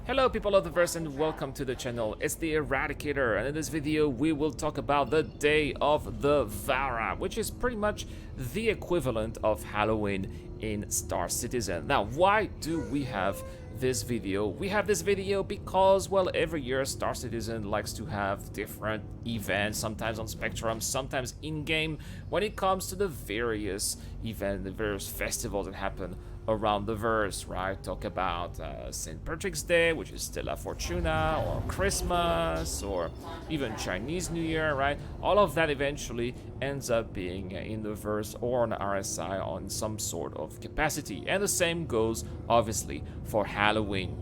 Hello people of the verse and welcome to the channel. It's the Eradicator, and in this video we will talk about the day of the Vara, which is pretty much the equivalent of Halloween in Star Citizen. Now, why do we have this video? We have this video because, well, every year Star Citizen likes to have different events, sometimes on Spectrum, sometimes in-game, when it comes to the various events, the various festivals that happen around the verse, right? Talk about St. Patrick's Day, which is Stella Fortuna, or Christmas, or even Chinese New Year, right? All of that eventually ends up being in the verse or on RSI on some sort of capacity. And the same goes, obviously, for Halloween.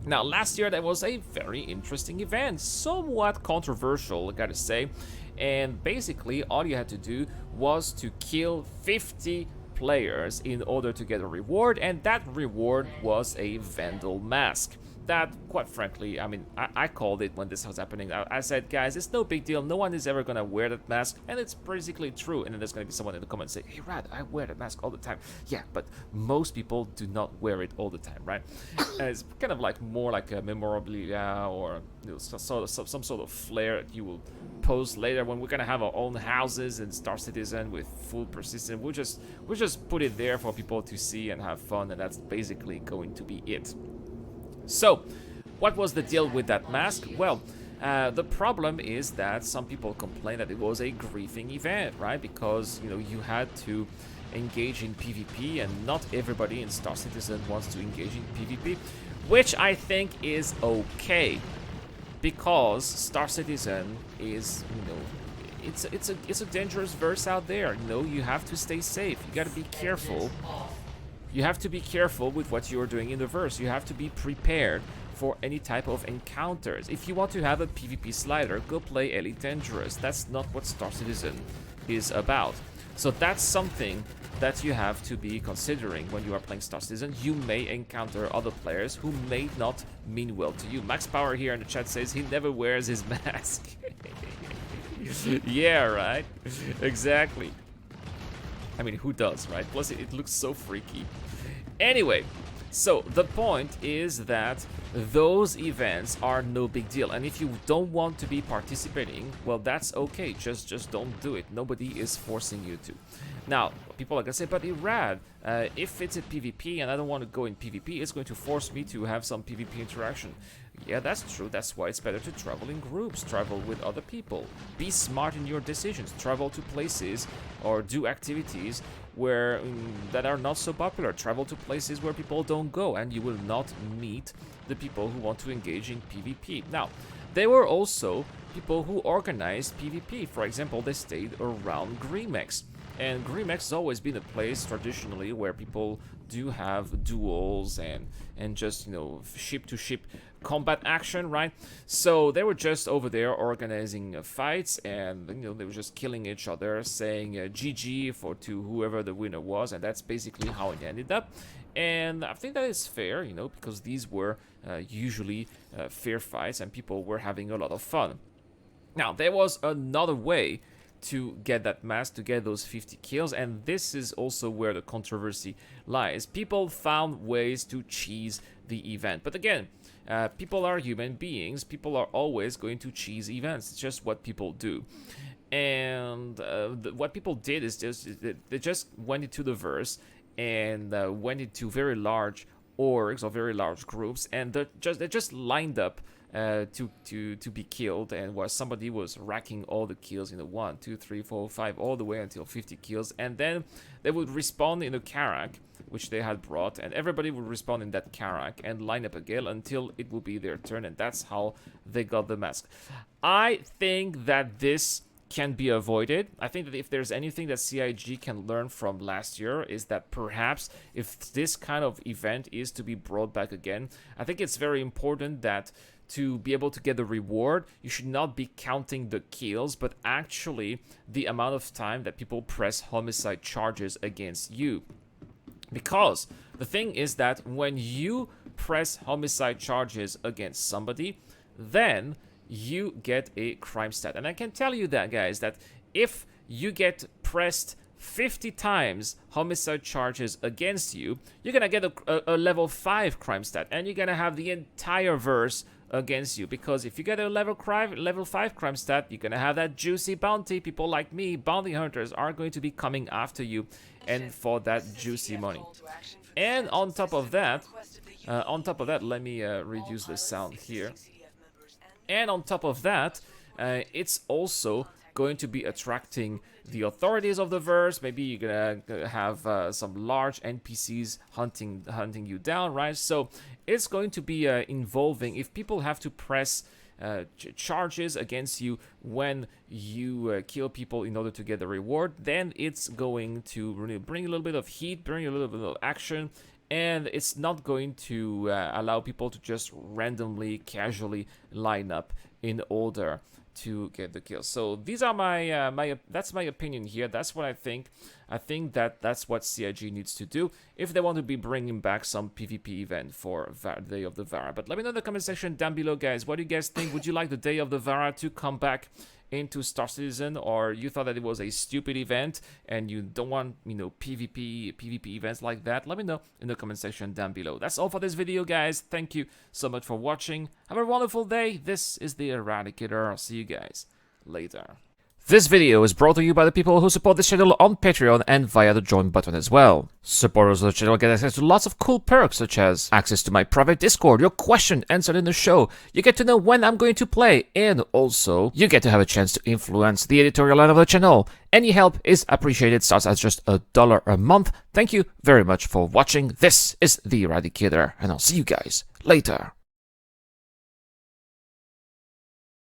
Now, last year there was a very interesting event, somewhat controversial, I gotta say. And basically, all you had to do was to kill 50 players in order to get a reward, and that reward was a Vandal mask. That, quite frankly, I mean, I called it when this was happening. I said, guys, it's no big deal, no one is ever gonna wear that mask, and it's basically true. And then there's gonna be someone in the comments say, hey Rad, I wear that mask all the time. Yeah, but most people do not wear it all the time, right? And it's kind of like more like a memorabilia, or some sort of flair that you will post later when we're gonna have our own houses in Star Citizen with full persistence. We'll just put it there for people to see and have fun, and that's basically going to be it. So, what was the deal with that mask? Well, the problem is that some people complain that it was a griefing event, right? Because, you know, you had to engage in PvP, and not everybody in Star Citizen wants to engage in PvP, which I think is okay, because Star Citizen is, you know, it's a dangerous verse out there. You know, you have to stay safe. You got to be careful. You have to be careful with what you're doing in the verse. You have to be prepared for any type of encounters. If you want to have a PvP slider, go play Elite Dangerous. That's not what Star Citizen is about. So that's something that you have to be considering when you are playing Star Citizen. You may encounter other players who may not mean well to you. Max Power here in the chat says he never wears his mask. Yeah, right? Exactly. I mean, who does, right? Plus, it looks so freaky. Anyway, so the point is that those events are no big deal. And if you don't want to be participating, well, that's okay. Just don't do it. Nobody is forcing you to. Now, people are gonna say, but Irad, if it's a PvP and I don't want to go in PvP, it's going to force me to have some PvP interaction. Yeah, that's true. That's why it's better to travel in groups, travel with other people. Be smart in your decisions. Travel to places or do activities where that are not so popular. Travel to places where people don't go, and you will not meet the people who want to engage in PvP. Now, there were also people who organized PvP. For example, they stayed around Grimex. And Grimex has always been a place traditionally where people do have duels and just, you know, ship-to-ship combat action, right? So they were just over there organizing fights, and, you know, they were just killing each other, saying GG to whoever the winner was, and that's basically how it ended up. And I think that is fair, you know, because these were usually fair fights, and people were having a lot of fun. Now, there was another way to get that mask, to get those 50 kills, and this is also where the controversy lies. People found ways to cheese the event, but again, people are human beings. People are always going to cheese events. It's just what people do. And what people did is they just went into the verse and went into very large orgs or very large groups, and they just lined up to be killed, and while somebody was racking all the kills in the 1, 2, 3, 4, 5, all the way until 50 kills, and then they would respawn in a Karak, which they had brought, and everybody would respawn in that Karak and line up again until it would be their turn, and that's how they got the mask. I think that this can be avoided. I think that if there's anything that CIG can learn from last year, is that perhaps if this kind of event is to be brought back again, I think it's very important that to be able to get the reward, you should not be counting the kills, but actually the amount of time that people press homicide charges against you. Because the thing is that when you press homicide charges against somebody, then you get a crime stat. And I can tell you that, guys, that if you get pressed 50 times homicide charges against you, you're gonna get a level 5 crime stat, and you're gonna have the entire verse against you. Because if you get a level 5 crime stat, you're gonna have that juicy bounty. People like me, bounty hunters, are going to be coming after you, and for that juicy money. And on top of that, let me reduce the sound here. And on top of that, it's also going to be attracting the authorities of the verse. Maybe you're gonna have some large NPCs hunting you down, right? So it's going to be involving, if people have to press charges against you when you kill people in order to get the reward, then it's going to really bring a little bit of heat, bring a little bit of action, and it's not going to allow people to just randomly, casually line up in order to get the kill. So these are that's my opinion here. That's what I think. I think that's what CIG needs to do if they want to be bringing back some PvP event for Day of the Vara. But let me know in the comment section down below, guys. What do you guys think? Would you like the Day of the Vara to come back into Star Citizen, or you thought that it was a stupid event and you don't want, PvP events like that? Let me know in the comment section down below. That's all for this video, guys. Thank you so much for watching. Have a wonderful day. This is the Eradicator. I'll see you guys later. This video is brought to you by the people who support this channel on Patreon and via the join button as well. Supporters of the channel get access to lots of cool perks, such as access to my private Discord, your question answered in the show, you get to know when I'm going to play, and also you get to have a chance to influence the editorial line of the channel. Any help is appreciated, starts at just $1 a month. Thank you very much for watching. This is the Eradicator, and I'll see you guys later.